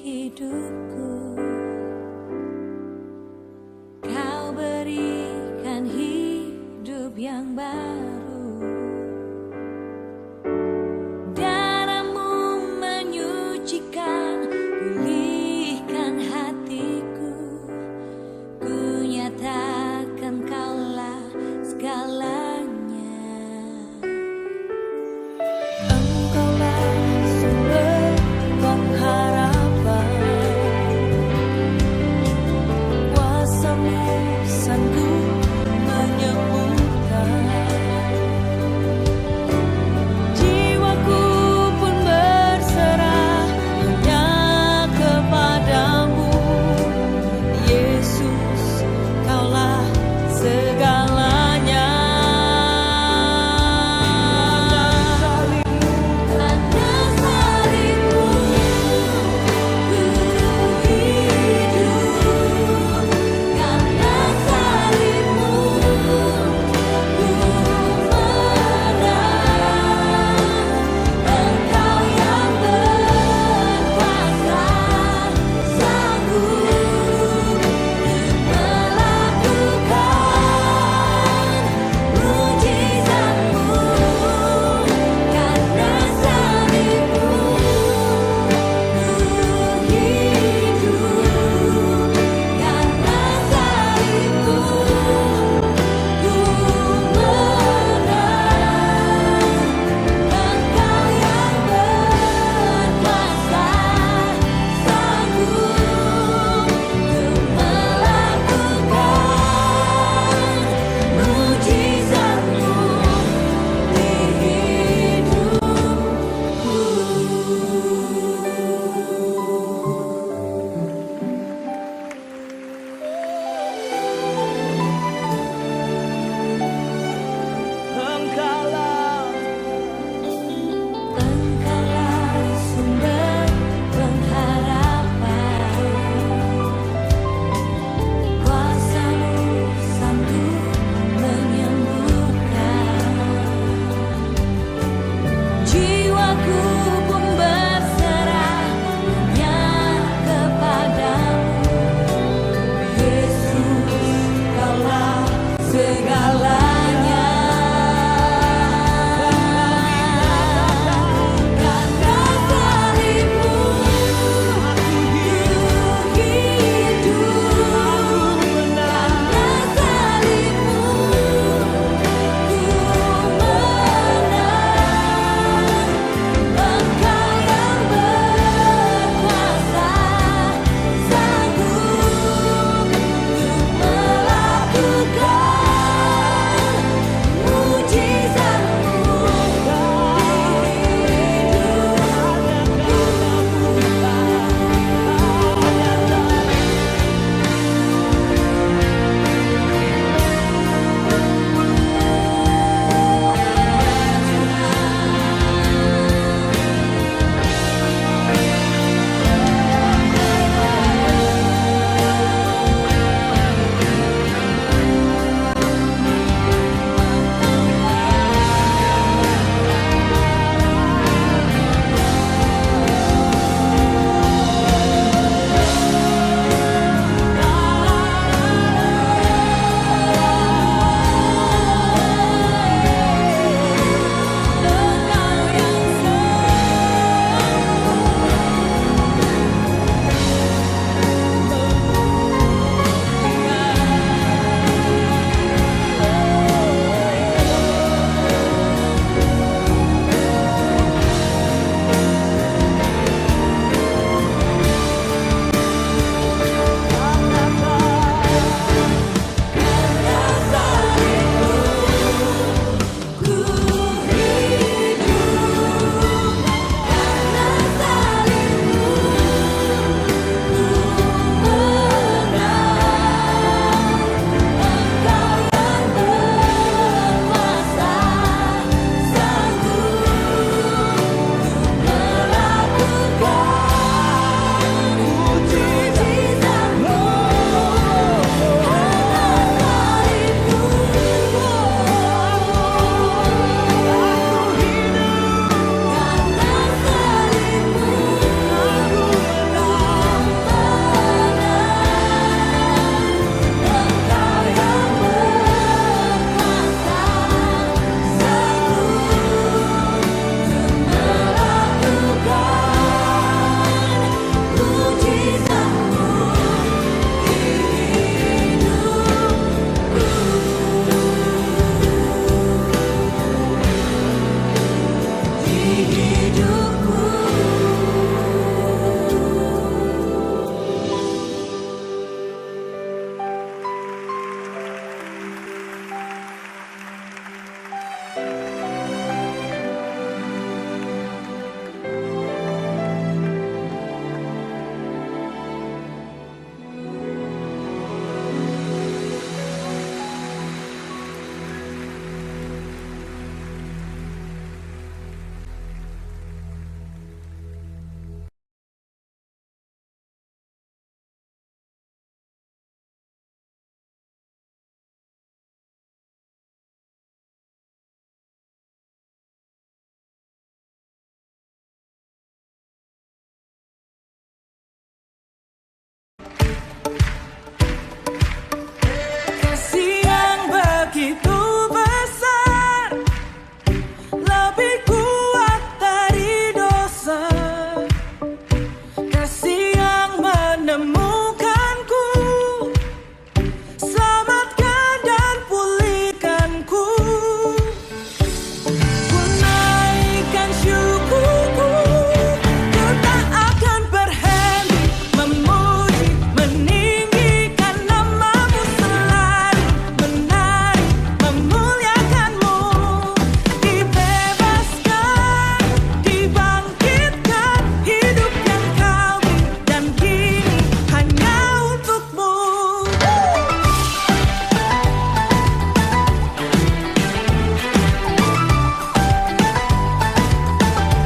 hidupku. Kau berikan hidup yang baru. Darahmu menyucikan, pulihkan hatiku. Ku nyatakan kaulah segalanya. Engkaulah sumber pengharapan. Kuasa-Mu sanggup menyembuhkan. Kasih yang begitu besar, lebih kuat dari dosa. Kasih yang menemukanku, selamatkan dan pulihkanku. Ku naikkan syukurku, ku tak akan berhenti memuji, meninggikan namamu selalu, menari, memuliakanmu. Dibebaskan, dibangkitkan, hidup yang kau beri, dan kini hanya untukmu.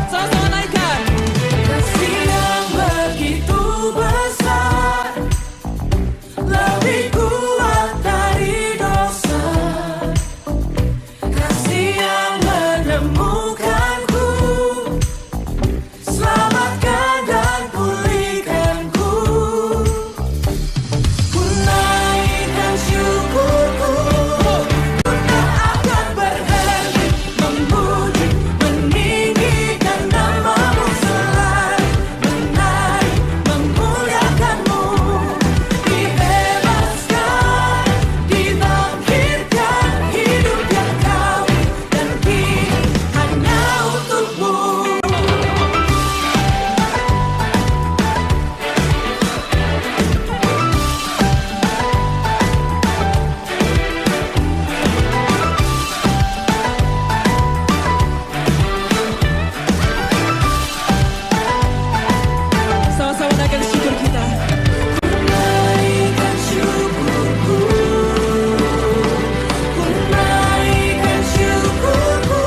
Sama-sama naikkan. Kasih yang begitu besar, lebih kuat dari dosa. Kasih yang menemukanku, selamatkan dan pulihkanku. Ku naikkan syukurku, ku tak akan berhenti memuji, meninggikan namamu selalu, menari, memuliakanmu. Dibebaskan, dibangkitkan, hidup yang kau beri, dan kini hanya untukmu. Sama-sama naikkan syukur kita. Naikkan syukurku, ku naikkan syukurku.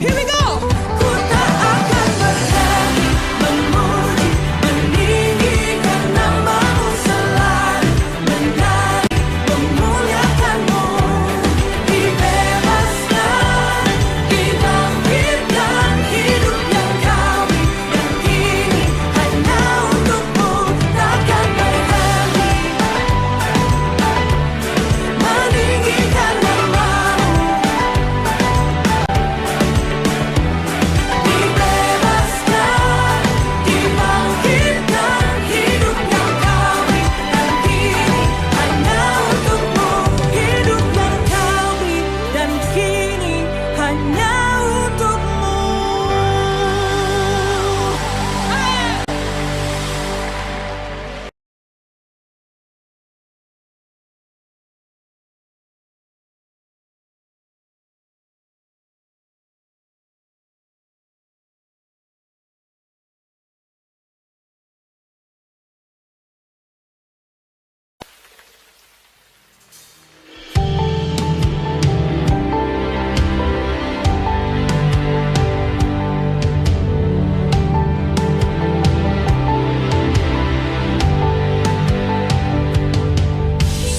Here we go. Ku tak akan berhenti memuji, meninggikan namamu selalu, menari, memuliakanmu. Dibebaskan, dibangkitkan, hidup yang kau beri, dan kini hanya untukmu. Takkan berhenti meninggikan namamu. Dibebaskan, dibangkitkan, hidup yang kau beri, dan kini hanya untukmu. Hidup yang kau beri, dan kini hanya untukmu.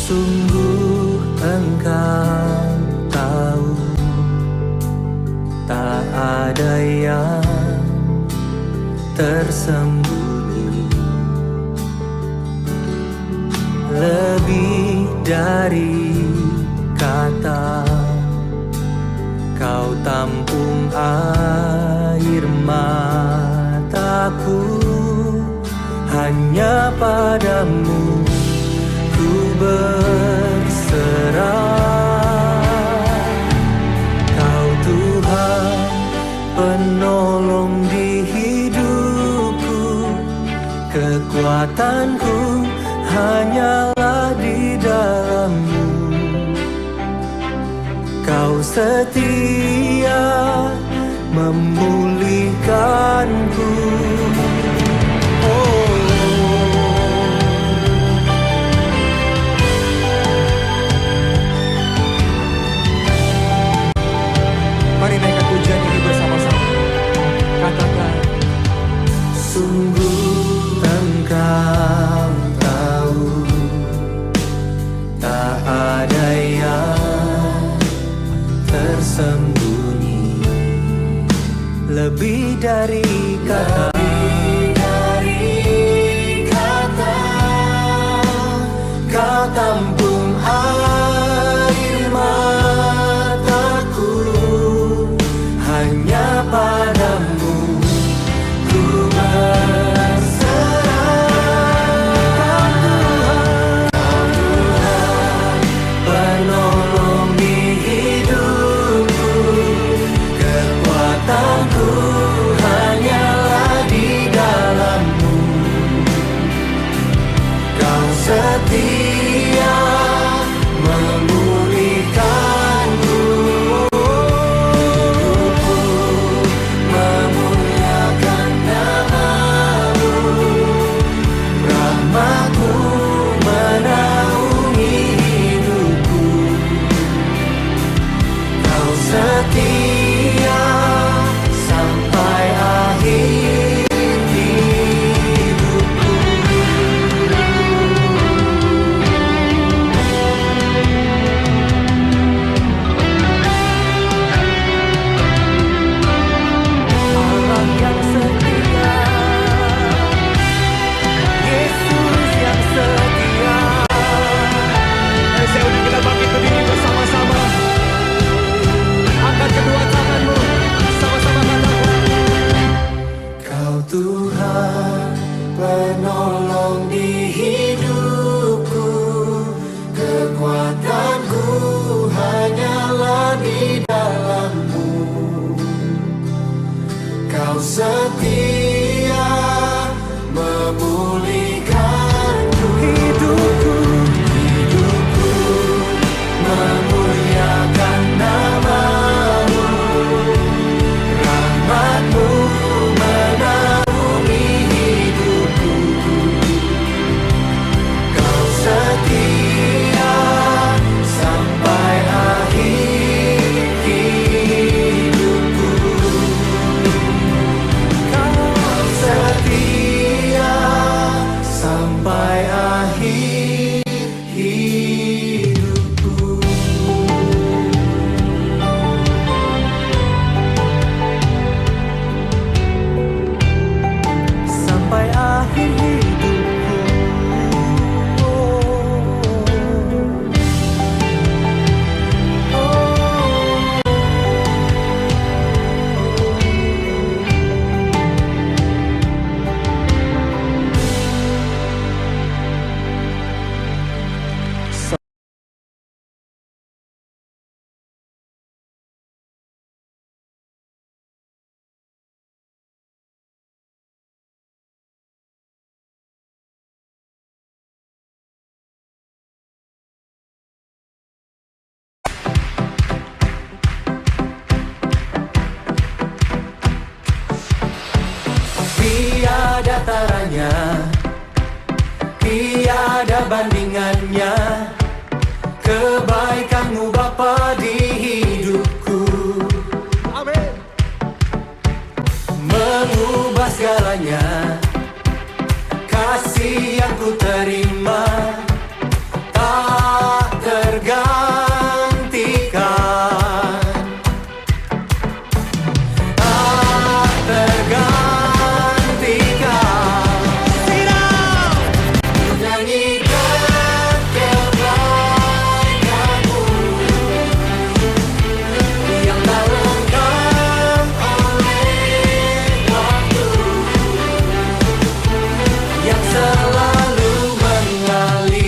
Sungguh engkau tahu, tak ada yang tersembunyi. Lebih dari kata, kau tampung air mataku. Hanya padamu ku berserah. Kau Tuhan penolong di hidupku, kekuatanku hanyalah di dalam-Mu. Kau setia memulihkanku. Mari naikkan pujian ini bersama-sama. Katakan, sungguh engkau tahu, tak ada yang tersembunyi. Lebih dari kata, lebih dari Kau tampung air mataku, hanya padamu ku berserah. Kau Tuhan, penolong di hidupku, kekuatanku hanyalah di dalam-Mu. Kau setia memulihkanku, hidupku memuliakan nama-Mu. Rahmat-Mu menaungi hidupku. Kau setia sampai akhir hidupku. Allah yang setia, Yesus yang setia. Saya undang kita bangkit berdiri bersama-sama. Angkat kedua tanganmu, sama-sama katakan. Kau Tuhan, penolong di hidupku, kekuatanku hanyalah di dalam-Mu. Kau setia memulihkanku, hidupku memuliakan nama-Mu. Rahmat-Mu menaungi hidupku. Kau setia sampai akhir hidupku. Kau setia sampai akhir hidupku. Sampai akhir hidupku. Tiada taranya, tiada bandingannya, kebaikan-Mu Bapa di hidupku. Amin. Mengubah segalanya, kasih yang ku terima tak tergantikan. Tak tergantikan. Ku nyanyikan kebaikan-Mu yang tak lengkap oleh waktu, yang selalu mengalir.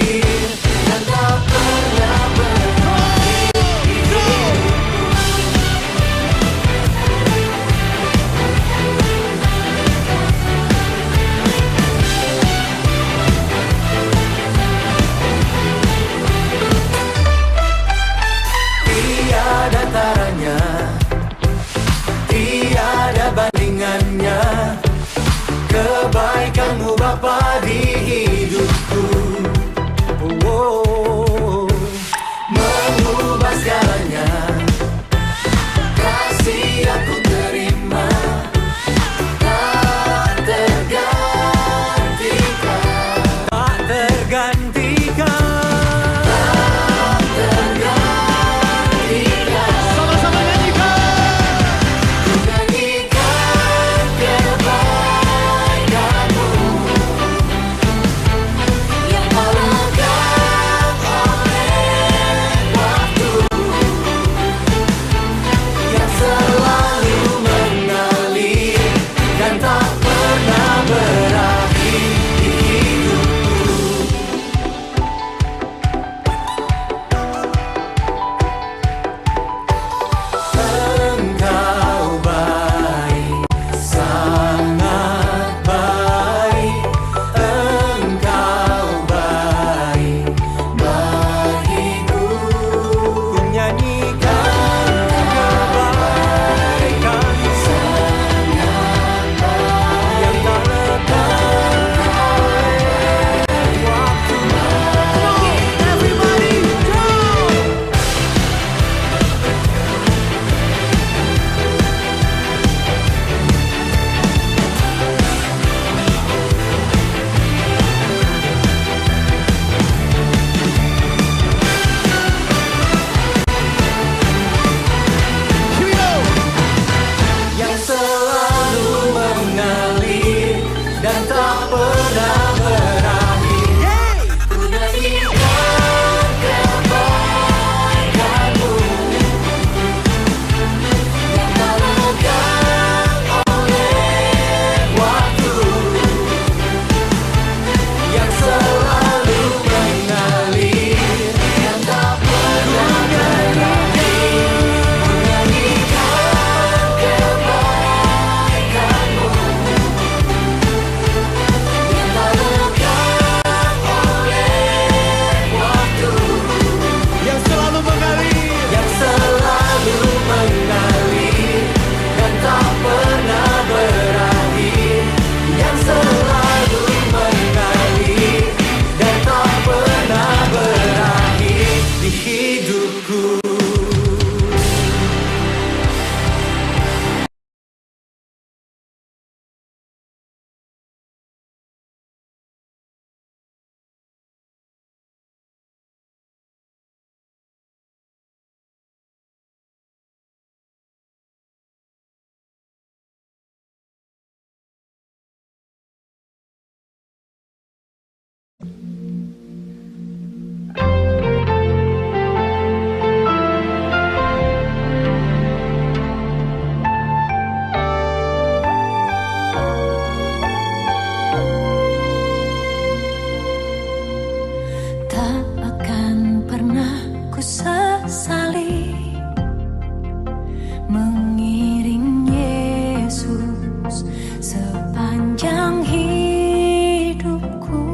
sepanjang hidupku,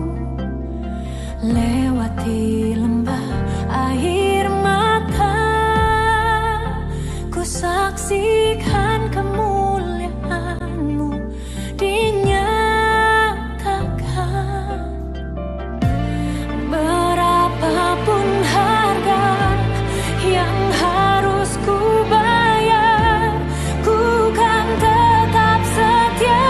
lewati lembah air mata, ku saksikan kemuliaan-Mu dinyatakan. Berapapun harga yang harus ku bayar, ku kan tetap setia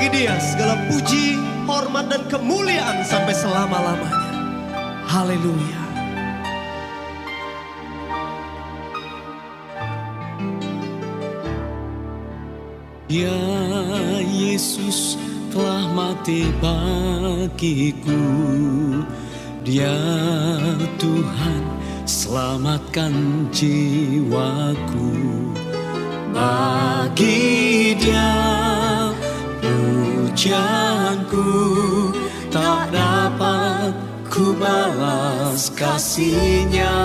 Bagi Dia segala puji, hormat dan kemuliaan sampai selama-lamanya. Haleluya. Ya Yesus telah mati bagiku, Dia Tuhan selamatkan jiwaku. Bagi Dia pujianku tak dapat ku balas kasih-Nya.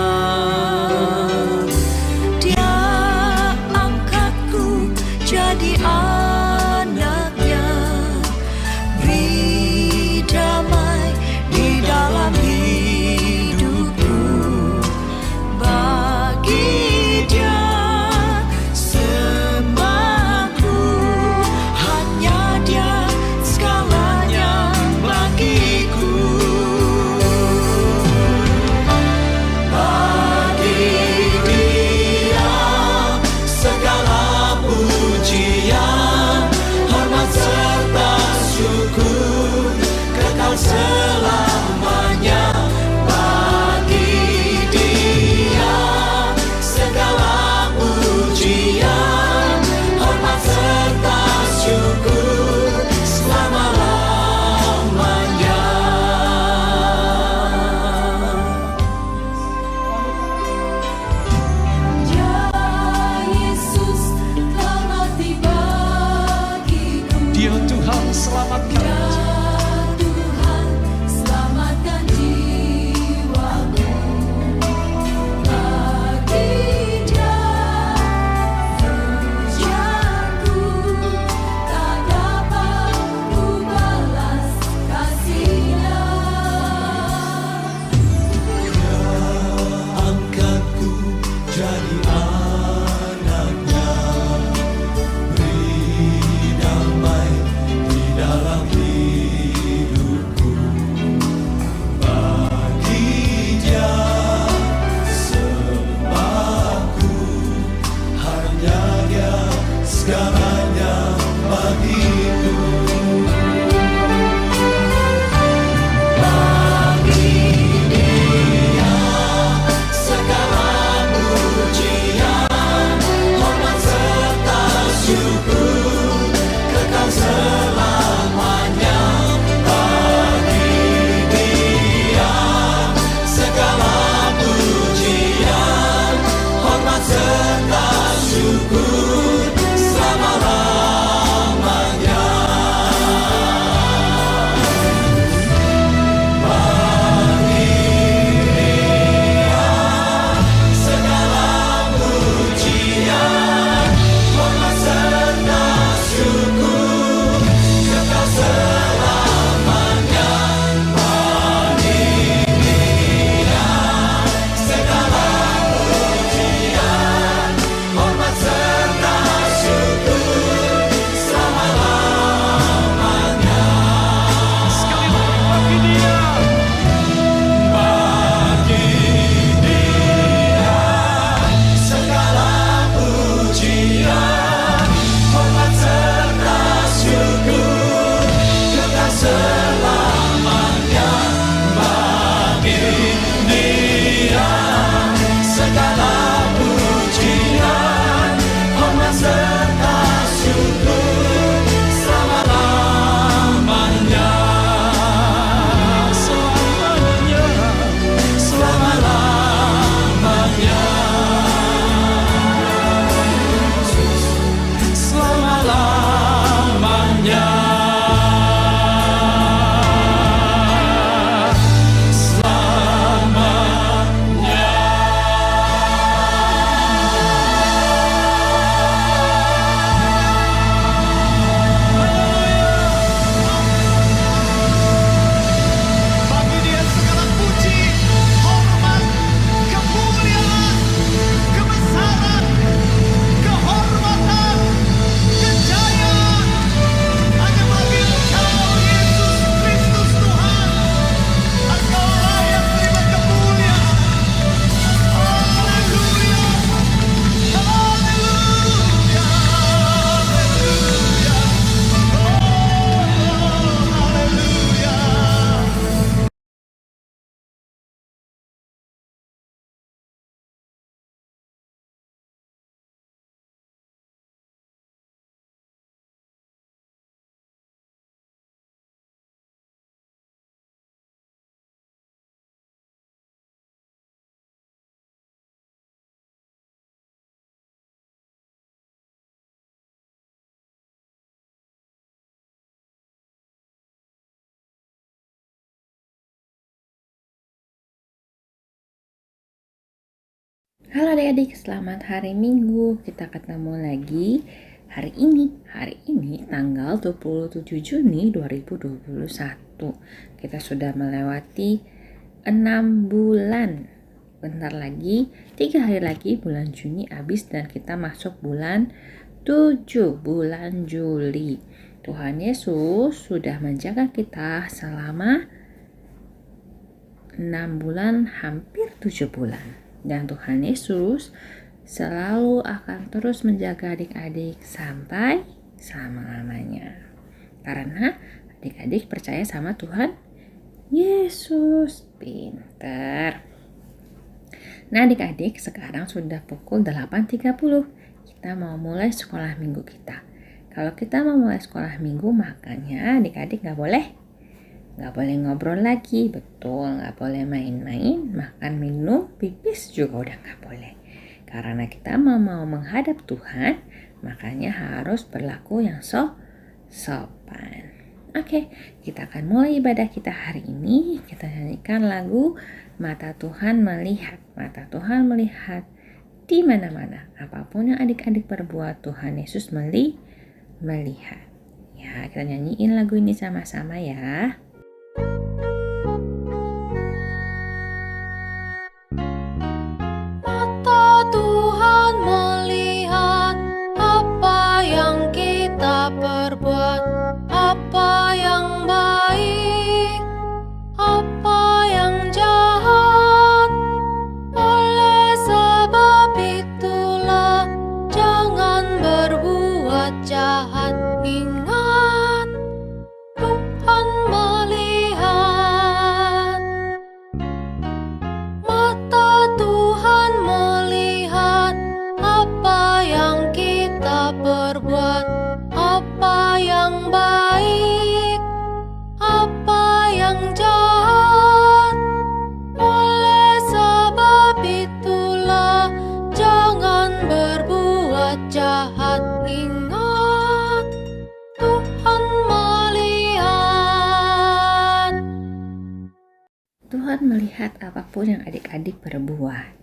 Dia angkatku jadi anaknya, beri damai di dalam hidupku. Bagi Dia semuaku, hanya Dia segalanya bagiku. Bagi Dia segala pujian, hormat serta syukur kekal selamanya. Bagi Dia segala pujian, hormat serta syukur selama-lamanya. Ya Yesus telah mati bagiku, Dia Tuhan selamatkan. Tuhan selamatkan jiwaku. Bagi Dia pujianku tak dapat ku balas kasih-Nya. Angkatku jadi anaknya, beri damai di dalam hidupku. Halo adik-adik, selamat hari Minggu. Kita ketemu lagi hari ini. Hari ini tanggal 27 Juni 2021. Kita sudah melewati 6 bulan. Bentar lagi, 3 hari lagi bulan Juni habis dan kita masuk bulan 7, bulan Juli. Tuhan Yesus sudah menjaga kita selama 6 bulan, hampir 7 bulan. Dan Tuhan Yesus selalu akan terus menjaga adik-adik sampai selama-lamanya. Karena adik-adik percaya sama Tuhan Yesus. Pinter. Nah adik-adik, sekarang sudah pukul 8.30. Kita mau mulai sekolah minggu kita. Kalau kita mau mulai sekolah minggu, makanya adik-adik gak boleh ngobrol lagi, betul, gak boleh main-main, makan, minum, pipis juga udah gak boleh. Karena kita mau menghadap Tuhan, makanya harus berlaku yang sopan. Oke, kita akan mulai ibadah kita hari ini. Kita nyanyikan lagu Mata Tuhan Melihat. Mata Tuhan melihat di mana-mana. Apapun yang adik-adik perbuat, Tuhan Yesus melihat. Ya, kita nyanyiin lagu ini sama-sama ya. Mata Tuhan melihat apa yang kita perbuat, apa yang baik, apa yang jahat. Oleh sebab itulah jangan berbuat jahat. Ingat, Tuhan melihat. Mata Tuhan melihat apa yang kita perbuat, apa yang baik, apa yang jahat. Oleh sebab itulah jangan berbuat jahat. Ingat, Tuhan melihat. Tuhan melihat apapun yang adik-adik perbuat.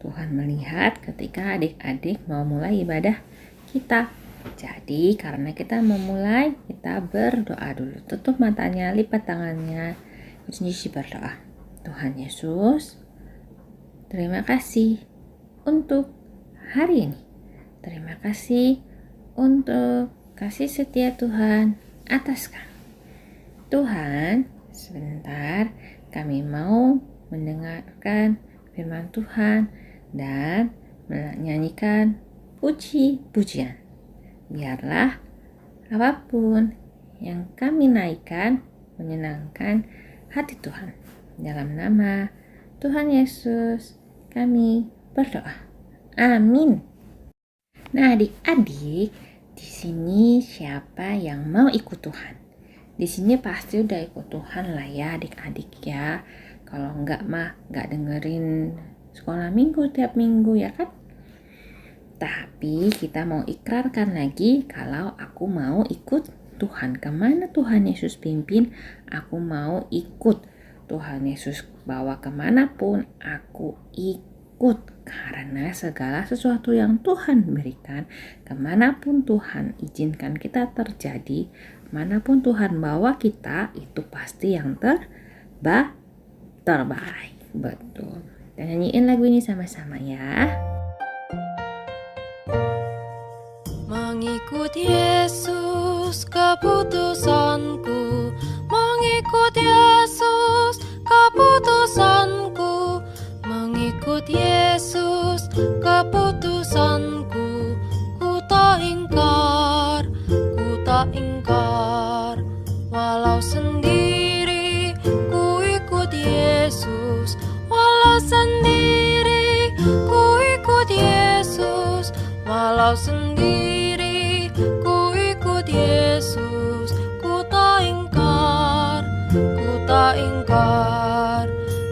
Tuhan melihat ketika adik-adik mau mulai ibadah kita. Jadi karena kita mau mulai, kita berdoa dulu. Tutup matanya, lipat tangannya, kunci berdoa. Tuhan Yesus, terima kasih untuk hari ini. Terima kasih untuk kasih setia Tuhan atas kami. Tuhan, sebentar kami mau mendengarkan firman Tuhan dan menyanyikan puji-pujian. Biarlah apapun yang kami naikkan menyenangkan hati Tuhan. Dalam nama Tuhan Yesus kami berdoa. Amin. Nah adik-adik, di sini siapa yang mau ikut Tuhan? Di sini pasti udah ikut Tuhan lah ya adik-adik ya. Kalau enggak mah enggak dengerin sekolah minggu tiap minggu ya kan. Tapi kita mau ikrarkan lagi kalau aku mau ikut Tuhan. Kemana Tuhan Yesus pimpin, aku mau ikut. Tuhan Yesus bawa kemanapun aku ikut. Karena segala sesuatu yang Tuhan berikan, kemanapun Tuhan izinkan kita terjadi, manapun Tuhan bawa kita, itu pasti yang terbaik. Betul. Kita nyanyiin lagu ini sama-sama ya. Mengikut Yesus keputusanku, mengikut Yesus keputusanku, mengikut Yesus keputusanku. Ku tak ingkar, walau sendiri ku ikut Yesus, walau sendiri ku ikut Yesus, walau sendiri ku ikut Yesus. Ku tak ingkar,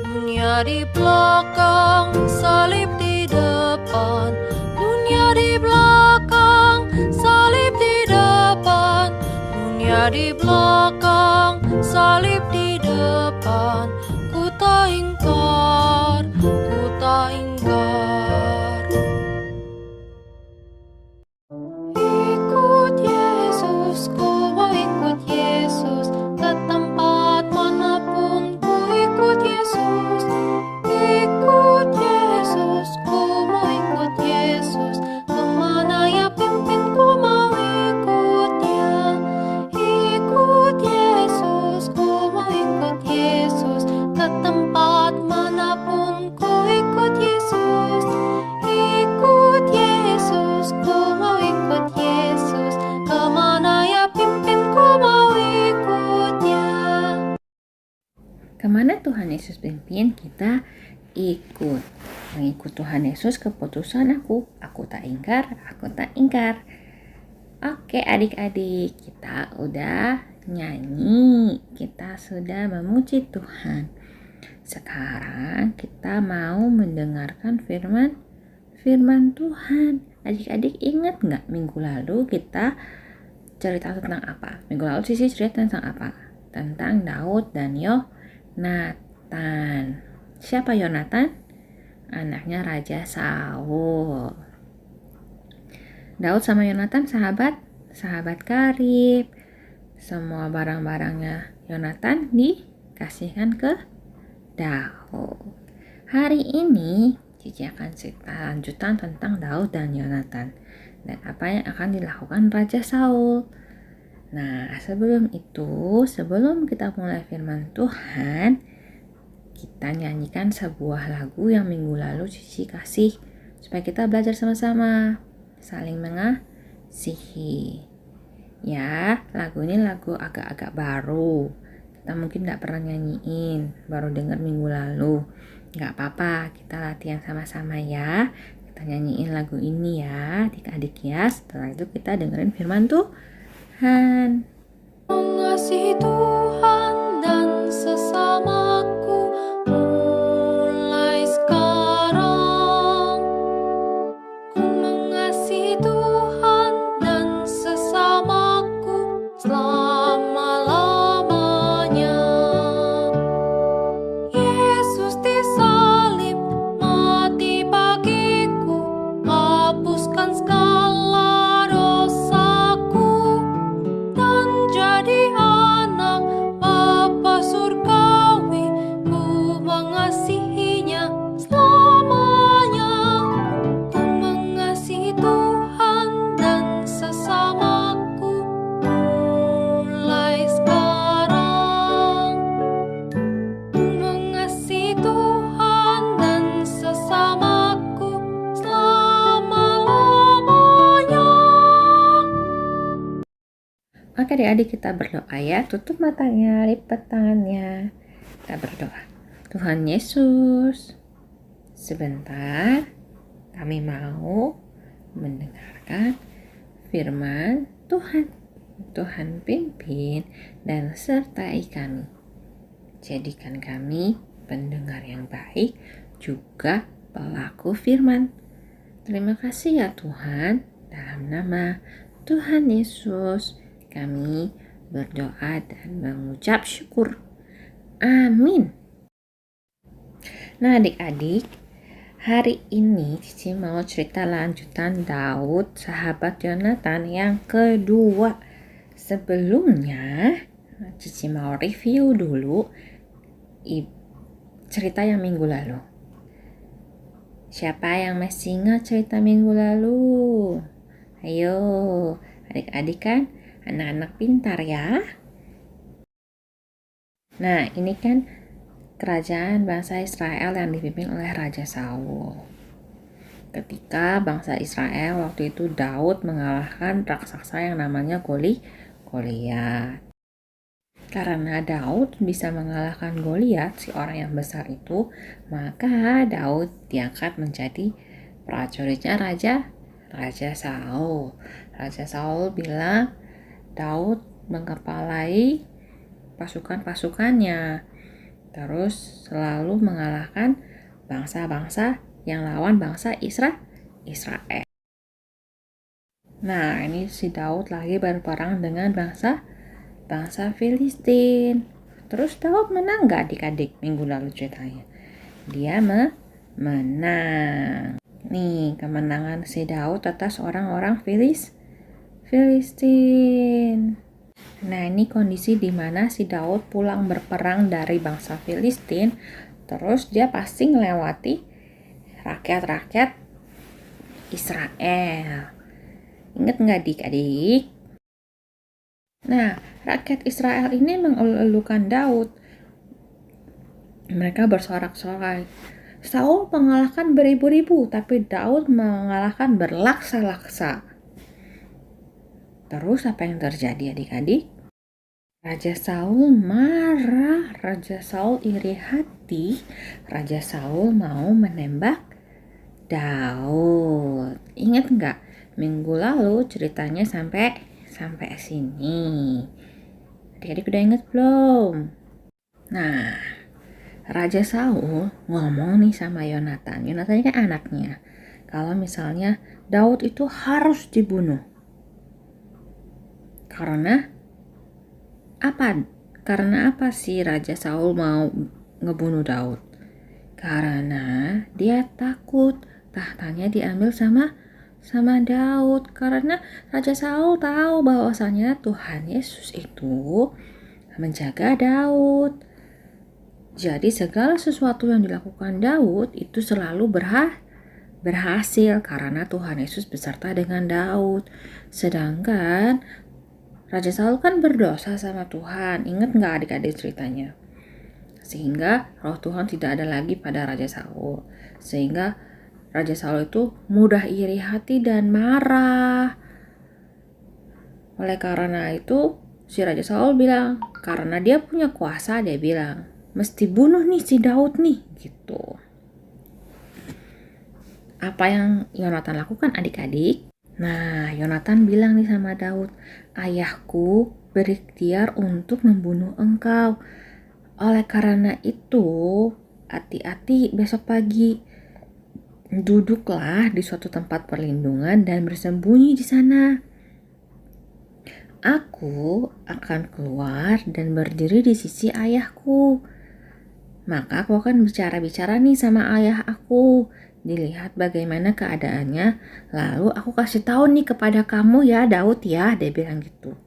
dunia di belakang, salib di depan, dunia di belakang, salib di depan, dunia di belakang, salib di depan. Ku tak ingkar, Kemana Tuhan Yesus pimpin, kita ikut. Mengikut Tuhan Yesus keputusan aku tak ingkar, aku tak ingkar. Oke adik-adik, kita udah nyanyi, kita sudah memuji Tuhan. Sekarang kita mau mendengarkan firman Tuhan. Adik-adik ingat nggak minggu lalu kita cerita tentang apa? Minggu lalu Sisi cerita tentang apa? Tentang Daud dan Yonatan. Siapa Yonatan? Anaknya Raja Saul. Daud sama Yonatan sahabat karib. Semua barang-barangnya Yonatan dikasihkan ke Daud. Hari ini Cici akan cerita lanjutan tentang Daud dan Yonatan dan apa yang akan dilakukan Raja Saul. Nah, sebelum kita mulai firman Tuhan, kita nyanyikan sebuah lagu yang minggu lalu Cici kasih supaya kita belajar sama-sama saling mengasihi. Ya, lagu ini lagu agak-agak baru. Kita mungkin gak pernah nyanyiin, baru dengar minggu lalu. Gak apa-apa, kita latihan sama-sama ya. Kita nyanyiin lagu ini ya, adik-adik ya. Setelah itu kita dengerin firman Tuhan. Mengasihi Tuhan dan sesamaku mulai sekarang. Ku mengasihi Tuhan dan sesamaku selama-lamanya. Yesus disalib mati bagiku, hapuskan segala dosaku, dan jadi anak Bapa surgawi. Ku mengasihinya selamanya. Ku mengasihi Tuhan dan sesamaku mulai sekarang. Ku mengasihi Tuhan dan sesamaku selama-lamanya. Oke adik-adik, kita berdoa ya. Tutup matanya, lipat tangannya. Kita berdoa. Tuhan Yesus, sebentar kami mau mendengarkan firman Tuhan. Tuhan pimpin dan sertai kami. Jadikan kami pendengar yang baik, juga pelaku firman. Terima kasih ya Tuhan. Dalam nama Tuhan Yesus kami berdoa dan mengucap syukur. Amin. Nah adik-adik, hari ini Cici mau cerita lanjutan Daud sahabat Yonatan yang kedua. Sebelumnya Cici mau review dulu cerita yang minggu lalu. Siapa yang masih ingat cerita minggu lalu? Ayo, adik-adik kan anak-anak pintar ya. Nah, ini kan kerajaan bangsa Israel yang dipimpin oleh Raja Saul. Ketika bangsa Israel waktu itu Daud mengalahkan raksasa yang namanya Goliat. Karena Daud bisa mengalahkan Goliat, si orang yang besar itu, maka Daud diangkat menjadi prajuritnya Raja Saul. Raja Saul bilang Daud mengepalai pasukan-pasukannya, terus selalu mengalahkan bangsa-bangsa yang lawan bangsa Israel. Nah, ini si Daud lagi berperang dengan bangsa Filistin. Terus Daud menang gak adik-adik minggu lalu ceritanya? Dia menang. Nih, kemenangan si Daud atas orang-orang Filistin. Nah, ini kondisi di mana si Daud pulang berperang dari bangsa Filistin, terus dia pasti melewati rakyat-rakyat Israel. Ingat nggak adik-adik? Nah, rakyat Israel ini mengeluhkan Daud. Mereka bersorak-sorai. Saul mengalahkan beribu-ribu, tapi Daud mengalahkan berlaksa-laksa. Terus apa yang terjadi adik-adik? Raja Saul marah, Raja Saul iri hati, Raja Saul mau menembak Daud. Ingat nggak? Minggu lalu ceritanya sampai sini. Adik-adik udah inget belum? Nah, Raja Saul ngomong nih sama Yonatan. Yonatan ini kan anaknya. Kalau misalnya Daud itu harus dibunuh. Karena apa sih Raja Saul mau ngebunuh Daud? Karena dia takut tahtanya diambil sama Daud. Karena Raja Saul tahu bahwasanya Tuhan Yesus itu menjaga Daud. Jadi segala sesuatu yang dilakukan Daud itu selalu berhasil karena Tuhan Yesus beserta dengan Daud. Sedangkan Raja Saul kan berdosa sama Tuhan. Ingat nggak adik-adik ceritanya? Sehingga roh Tuhan tidak ada lagi pada Raja Saul. Sehingga Raja Saul itu mudah iri hati dan marah. Oleh karena itu, si Raja Saul bilang, karena dia punya kuasa, dia bilang, mesti bunuh nih si Daud nih, gitu. Apa yang Yonatan lakukan adik-adik? Nah, Yonatan bilang nih sama Daud, ayahku berikhtiar untuk membunuh engkau. Oleh karena itu, hati-hati besok pagi. Duduklah di suatu tempat perlindungan dan bersembunyi di sana. Aku akan keluar dan berdiri di sisi ayahku. Maka aku akan bicara-bicara nih sama ayah aku. Dilihat bagaimana keadaannya, lalu aku kasih tahu nih kepada kamu ya Daud ya, dia bilang gitu.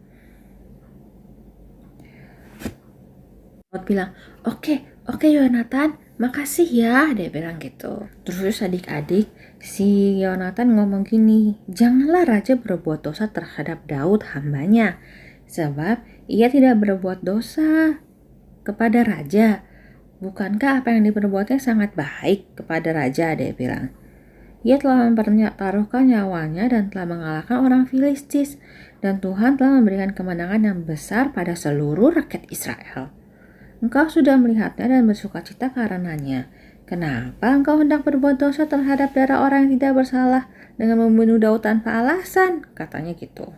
Daud bilang, oke Yonatan, makasih ya, dia bilang gitu. Terus adik-adik, si Yonatan ngomong gini, janganlah raja berbuat dosa terhadap Daud hambanya, sebab ia tidak berbuat dosa kepada raja. Bukankah apa yang diperbuatnya sangat baik kepada raja, dia bilang. Ia telah mempertaruhkan nyawanya dan telah mengalahkan orang Filistis, dan Tuhan telah memberikan kemenangan yang besar pada seluruh rakyat Israel. Engkau sudah melihatnya dan bersukacita karenanya. Kenapa engkau hendak berbuat dosa terhadap darah orang yang tidak bersalah dengan membunuh Daud tanpa alasan? Katanya gitu.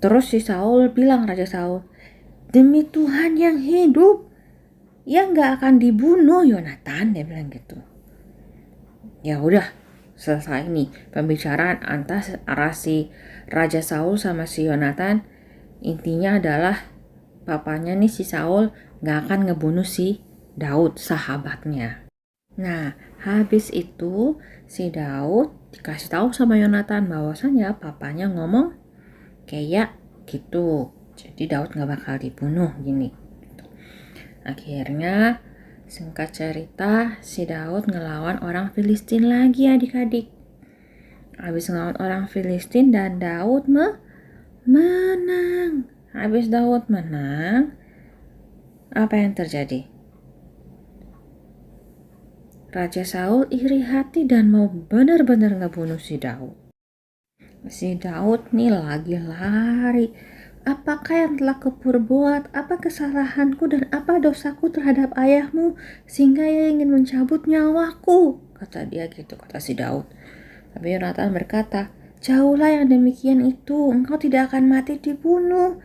Terus si Saul bilang, Raja Saul, demi Tuhan yang hidup, ia nggak akan dibunuh Yonatan, dia bilang gitu. Ya udah, selesai nih pembicaraan antara si Raja Saul sama si Yonatan. Intinya adalah papanya nih si Saul nggak akan ngebunuh si Daud, sahabatnya. Nah, habis itu si Daud dikasih tahu sama Yonatan bahwasanya papanya ngomong kayak gitu. Jadi Daud gak bakal dibunuh gini. Akhirnya singkat cerita si Daud ngelawan orang Filistin lagi adik-adik. Habis ngelawan orang Filistin dan Daud menang. Habis Daud menang, apa yang terjadi? Raja Saul iri hati dan mau benar-benar ngebunuh si Daud. Si Daud nih lagi lari. Apakah yang telah kuperbuat? Apa kesalahanku dan apa dosaku terhadap ayahmu sehingga ia ingin mencabut nyawaku? Kata dia gitu, kata si Daud. Tapi Yonatan berkata, jauhlah yang demikian itu, engkau tidak akan mati dibunuh.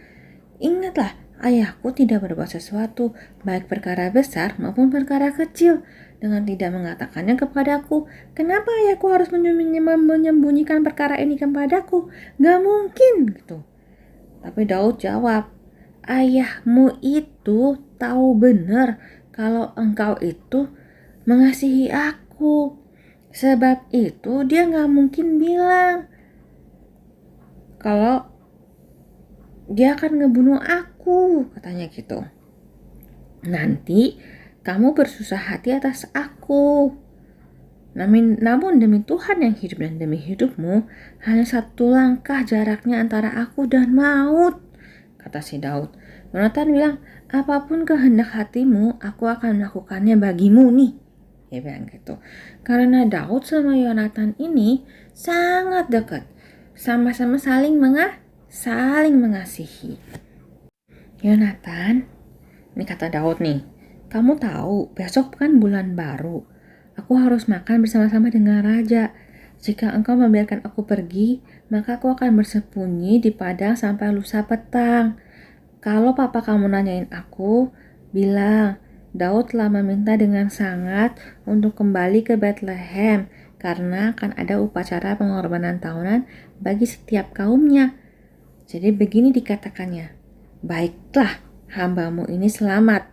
Ingatlah, ayahku tidak berbuat sesuatu, baik perkara besar maupun perkara kecil, dengan tidak mengatakannya kepadaku. Kenapa ayahku harus menyembunyikan perkara ini kepadaku? Gak mungkin gitu. Tapi Daud jawab, ayahmu itu tahu benar kalau engkau itu mengasihi aku. Sebab itu dia gak mungkin bilang kalau dia akan ngebunuh aku, katanya gitu. Nanti kamu bersusah hati atas aku. Namun demi Tuhan yang hidup dan demi hidupmu, hanya satu langkah jaraknya antara aku dan maut, kata si Daud. Yonatan bilang, apapun kehendak hatimu, aku akan melakukannya bagimu nih. Dia bilang gitu. Karena Daud sama Yonatan ini sangat dekat, sama-sama saling saling mengasihi. Yonatan, ini kata Daud nih, kamu tahu besok kan bulan baru. Aku harus makan bersama-sama dengan raja. Jika engkau membiarkan aku pergi, maka aku akan bersembunyi di padang sampai lusa petang. Kalau papa kamu nanyain aku, bilang, Daud telah meminta dengan sangat untuk kembali ke Bethlehem karena akan ada upacara pengorbanan tahunan bagi setiap kaumnya. Jadi begini dikatakannya, baiklah hambamu ini selamat.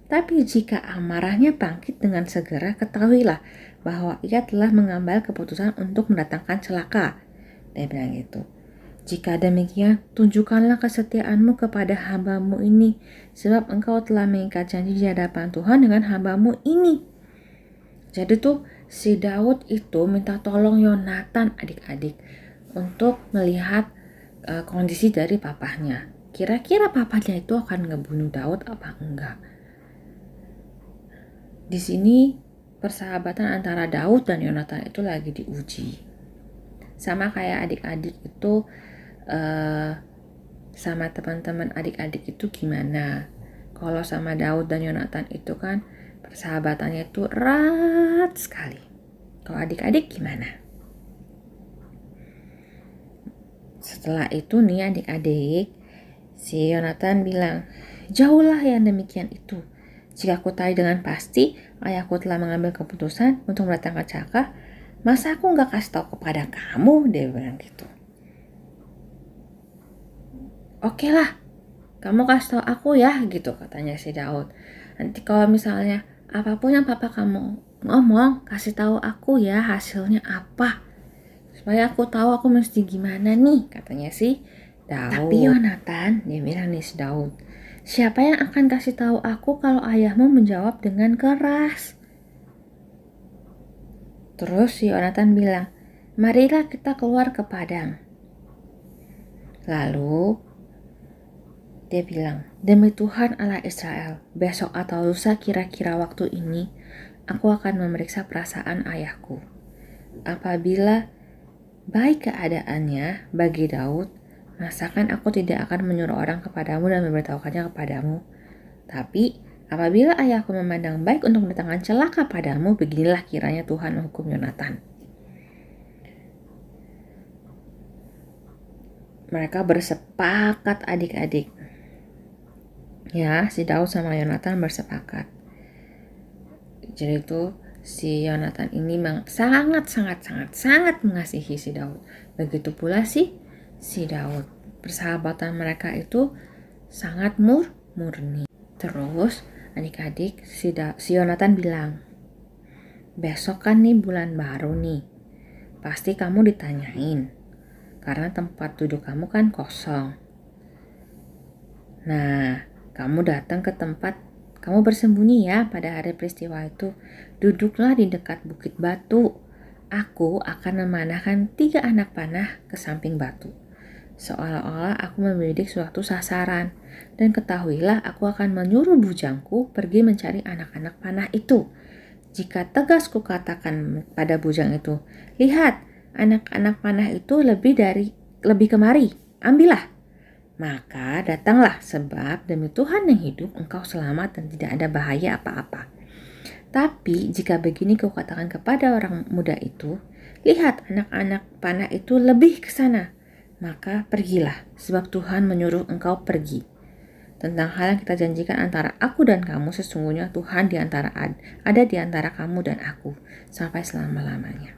Tapi jika amarahnya bangkit dengan segera, ketahuilah bahwa ia telah mengambil keputusan untuk mendatangkan celaka. Dia bilang gitu. Jika demikian, tunjukkanlah kesetiaanmu kepada hambamu ini, sebab engkau telah mengikat janji di hadapan Tuhan dengan hambamu ini. Jadi tuh si Daud itu minta tolong Yonatan adik-adik untuk melihat kondisi dari papahnya. Kira-kira papahnya itu akan ngebunuh Daud apa enggak? Di sini persahabatan antara Daud dan Yonatan itu lagi diuji. Sama kayak adik-adik itu sama teman-teman adik-adik itu gimana? Kalau sama Daud dan Yonatan itu kan persahabatannya itu erat sekali. Kalau adik-adik gimana? Setelah itu nih adik-adik, si Yonatan bilang, jauhlah yang demikian itu. Jika aku tahu dengan pasti ayahku telah mengambil keputusan untuk mendatangkan celaka, masa aku nggak kasih tahu kepada kamu? Dia bilang gitu. Oke lah, kamu kasih tahu aku ya, gitu katanya si Daud. Nanti kalau misalnya apapun yang papa kamu ngomong, kasih tahu aku ya hasilnya apa, supaya aku tahu aku mesti gimana nih, katanya si Daud. Tapi Yonatan, dia bilang nih si Daud, siapa yang akan kasih tahu aku kalau ayahmu menjawab dengan keras? Terus si Yonatan bilang, marilah kita keluar ke padang. Lalu dia bilang, demi Tuhan Allah Israel, besok atau lusa kira-kira waktu ini, aku akan memeriksa perasaan ayahku. Apabila baik keadaannya bagi Daud, masakan aku tidak akan menyuruh orang kepadamu dan memberitahukannya kepadamu. Tapi apabila ayahku memandang baik untuk mendatangkan celaka padamu, beginilah kiranya Tuhan menghukum Yonatan. Mereka bersepakat adik-adik. Ya, si Daud sama Yonatan bersepakat. Jadi itu si Yonatan ini sangat mengasihi si Daud. Begitu pula si Daud. Persahabatan mereka itu sangat murni. Terus adik-adik si Yonatan bilang, besok kan nih bulan baru nih. Pasti kamu ditanyain. Karena tempat duduk kamu kan kosong. Nah, kamu datang ke tempat kamu bersembunyi ya pada hari peristiwa itu. Duduklah di dekat bukit batu. Aku akan memanahkan 3 anak panah ke samping batu. Seolah-olah aku membidik suatu sasaran. Dan ketahuilah aku akan menyuruh bujangku pergi mencari anak-anak panah itu. Jika tegas kukatakan pada bujang itu, lihat, anak-anak panah itu lebih kemari, ambillah. Maka datanglah, sebab demi Tuhan yang hidup engkau selamat dan tidak ada bahaya apa-apa. Tapi jika begini kau katakan kepada orang muda itu, lihat anak-anak panah itu lebih ke sana, maka pergilah, sebab Tuhan menyuruh engkau pergi. Tentang hal yang kita janjikan antara aku dan kamu, sesungguhnya Tuhan ada di antara kamu dan aku sampai selama-lamanya.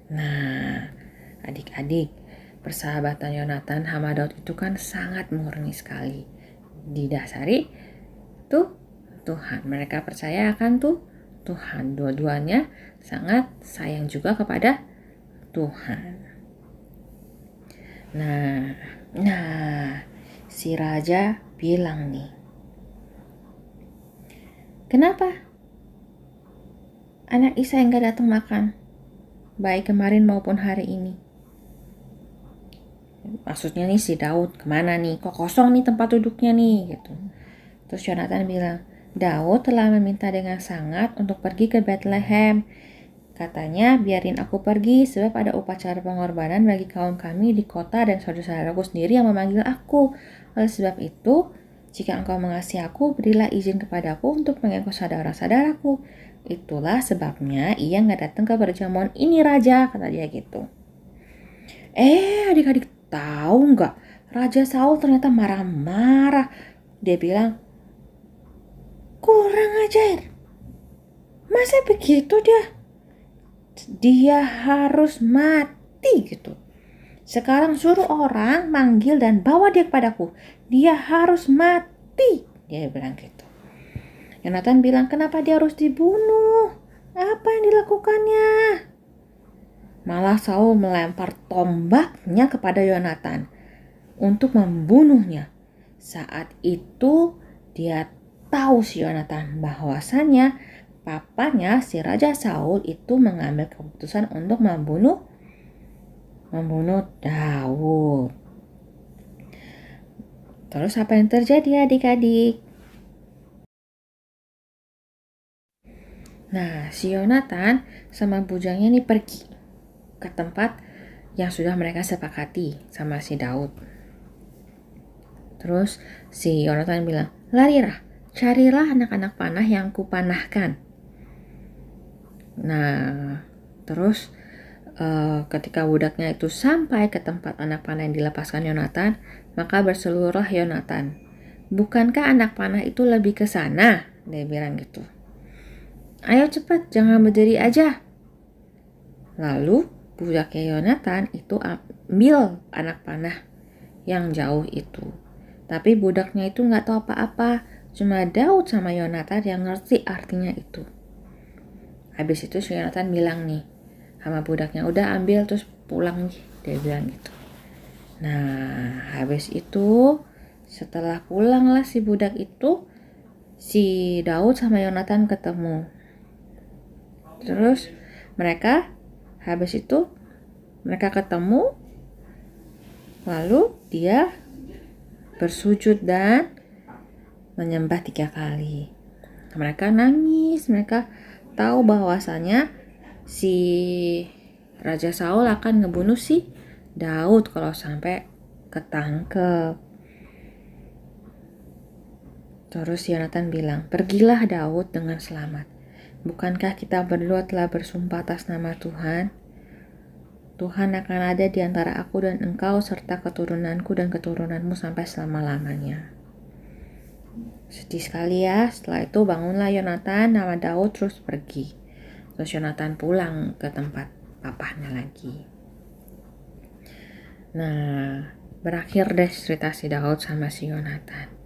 Nah, adik-adik, persahabatan Yonatan sama Daud itu kan sangat murni sekali. Didasari tuh Tuhan. Mereka percaya akan Tuhan. Dua-duanya sangat sayang juga kepada Tuhan. Nah, si raja bilang nih, kenapa anak Isai nggak datang makan, baik kemarin maupun hari ini? Maksudnya nih si Daud kemana nih? Kok kosong nih tempat duduknya nih gitu. Terus Yonatan bilang, Daud telah meminta dengan sangat untuk pergi ke Bethlehem. Katanya, biarin aku pergi sebab ada upacara pengorbanan bagi kaum kami di kota dan saudara-saudaraku sendiri yang memanggil aku. Oleh sebab itu, jika engkau mengasihi aku, berilah izin kepadaku untuk mengikut saudara-saudaraku. Itulah sebabnya ia nggak datang ke perjamuan ini, Raja, kata dia gitu. Adik-adik tahu nggak? Raja Saul ternyata marah-marah. Dia bilang, kurang ajar. Masa begitu dia? Dia harus mati gitu. Sekarang suruh orang manggil dan bawa dia kepadaku. Dia harus mati. Dia bilang gitu. Yonatan bilang, kenapa dia harus dibunuh? Apa yang dilakukannya? Malah Saul melempar tombaknya kepada Yonatan untuk membunuhnya. Saat itu dia tahu si Yonatan bahwasannya papanya si Raja Saul itu mengambil keputusan untuk membunuh Daud. Terus apa yang terjadi adik-adik? Nah, si Yonatan sama bujangnya ini pergi ke tempat yang sudah mereka sepakati sama si Daud. Terus si Yonatan bilang, larilah, carilah anak-anak panah yang kupanahkan. Nah, terus ketika budaknya itu sampai ke tempat anak panah yang dilepaskan Yonatan, maka berseluruhlah Yonatan. Bukankah anak panah itu lebih ke sana? Dia bilang gitu. Ayo cepat, jangan berdiri aja. Lalu budaknya Yonatan itu ambil anak panah yang jauh itu. Tapi budaknya itu nggak tahu apa-apa. Cuma Daud sama Yonatan yang ngerti artinya itu. Habis itu si Yonatan bilang nih sama budaknya, udah ambil terus pulang. Dia bilang gitu. Nah, habis itu setelah pulang lah si budak itu, si Daud sama Yonatan ketemu. Terus habis itu mereka ketemu, lalu dia bersujud dan menyembah 3 kali. Mereka nangis, mereka tahu bahwasanya si Raja Saul akan ngebunuh si Daud kalau sampai ketangkep. Terus Yonatan bilang, pergilah Daud dengan selamat. Bukankah kita berdua telah bersumpah atas nama Tuhan? Tuhan akan ada di antara aku dan engkau serta keturunanku dan keturunanmu sampai selama-lamanya. Sedih sekali ya. Setelah itu bangunlah Yonatan nama Daud terus pergi. Terus Yonatan pulang ke tempat papahnya lagi. Nah, berakhir deh cerita si Daud sama si Yonatan.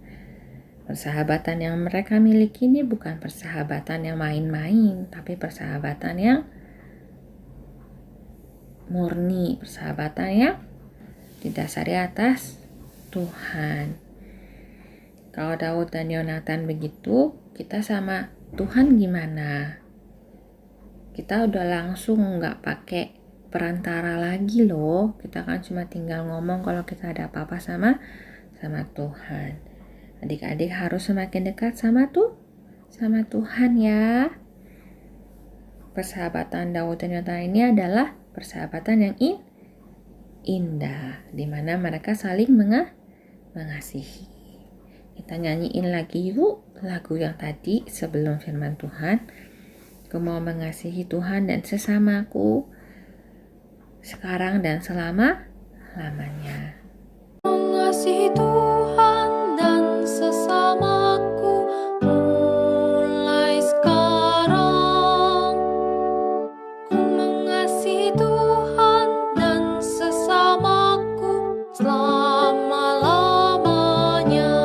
Persahabatan yang mereka miliki ini bukan persahabatan yang main-main, tapi persahabatan yang murni, persahabatan yang didasari atas Tuhan. Kalau Daud dan Yonatan begitu, kita sama Tuhan gimana? Kita udah langsung nggak pakai perantara lagi loh. Kita kan cuma tinggal ngomong kalau kita ada apa-apa sama Tuhan. Adik-adik harus semakin dekat sama Tuhan ya. Persahabatan Daud dan Yonatan ini adalah persahabatan yang indah, di mana mereka saling mengasihi. Kita nyanyiin lagi yuk lagu yang tadi sebelum firman Tuhan. Aku mau mengasihi Tuhan dan sesamaku sekarang dan selama-lamanya. Mengasihi Tuhan dan sesamaku mulai sekarang. Ku mengasihi Tuhan dan sesamaku selama-lamanya.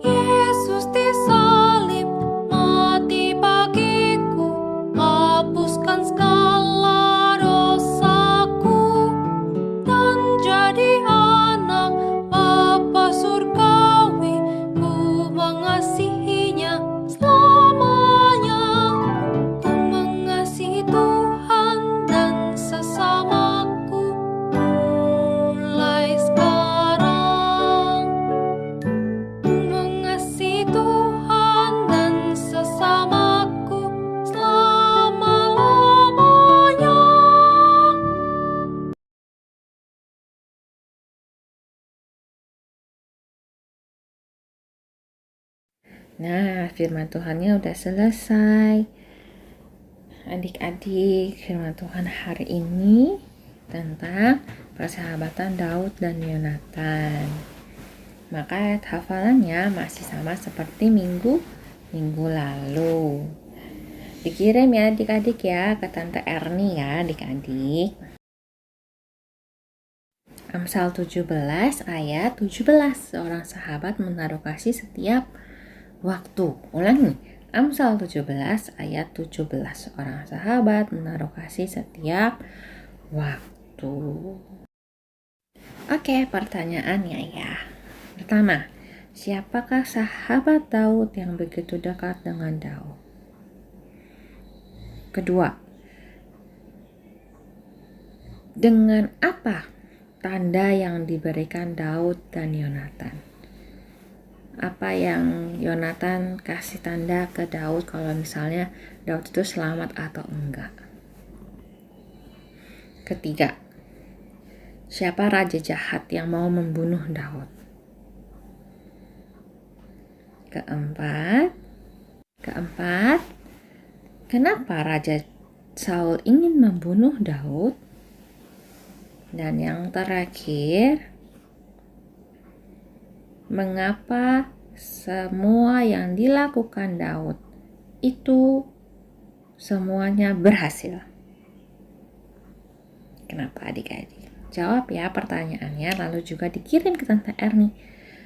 Yesus disalib mati bagiku, hapuskan segala dosaku dan jadi anak Nah, firman Tuhannya udah selesai. Adik-adik, firman Tuhan hari ini tentang persahabatan Daud dan Yonatan. Maka ayat hafalannya masih sama seperti minggu lalu. Dikirim ya adik-adik ya ke Tante Erni ya adik-adik. Amsal 17 ayat 17. Seorang sahabat menaruh kasih setiap waktu. Ulangi. Amsal 17 ayat 17. Seorang sahabat menaruh kasih setiap waktu. Oke, pertanyaannya ya. Pertama, siapakah sahabat Daud yang begitu dekat dengan Daud? Kedua, dengan apa tanda yang diberikan Daud dan Yonatan? Apa yang Yonatan kasih tanda ke Daud kalau misalnya Daud itu selamat atau enggak? Ketiga, siapa raja jahat yang mau membunuh Daud? Keempat, kenapa Raja Saul ingin membunuh Daud? Dan yang terakhir, mengapa semua yang dilakukan Daud itu semuanya berhasil? Kenapa adik-adik? Jawab ya pertanyaannya, lalu juga dikirim ke Tante Erni.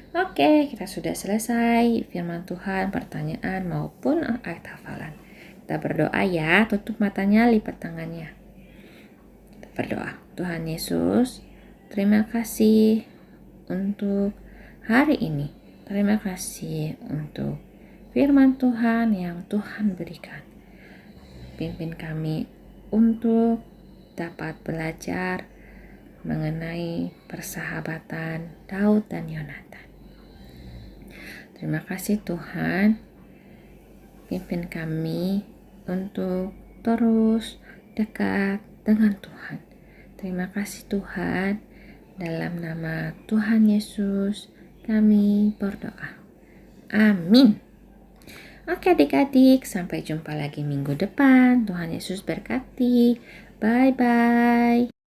Oke, kita sudah selesai firman Tuhan, pertanyaan maupun ayat hafalan. Kita berdoa ya, tutup matanya, lipat tangannya. Kita berdoa. Tuhan Yesus, terima kasih untuk hari ini. Terima kasih untuk firman Tuhan yang Tuhan berikan. Pimpin kami untuk dapat belajar mengenai persahabatan Daud dan Yonatan. Terima kasih Tuhan, pimpin kami untuk terus dekat dengan Tuhan. Terima kasih Tuhan, dalam nama Tuhan Yesus kami berdoa. Amin. Oke adik-adik, sampai jumpa lagi minggu depan. Tuhan Yesus berkati. Bye-bye.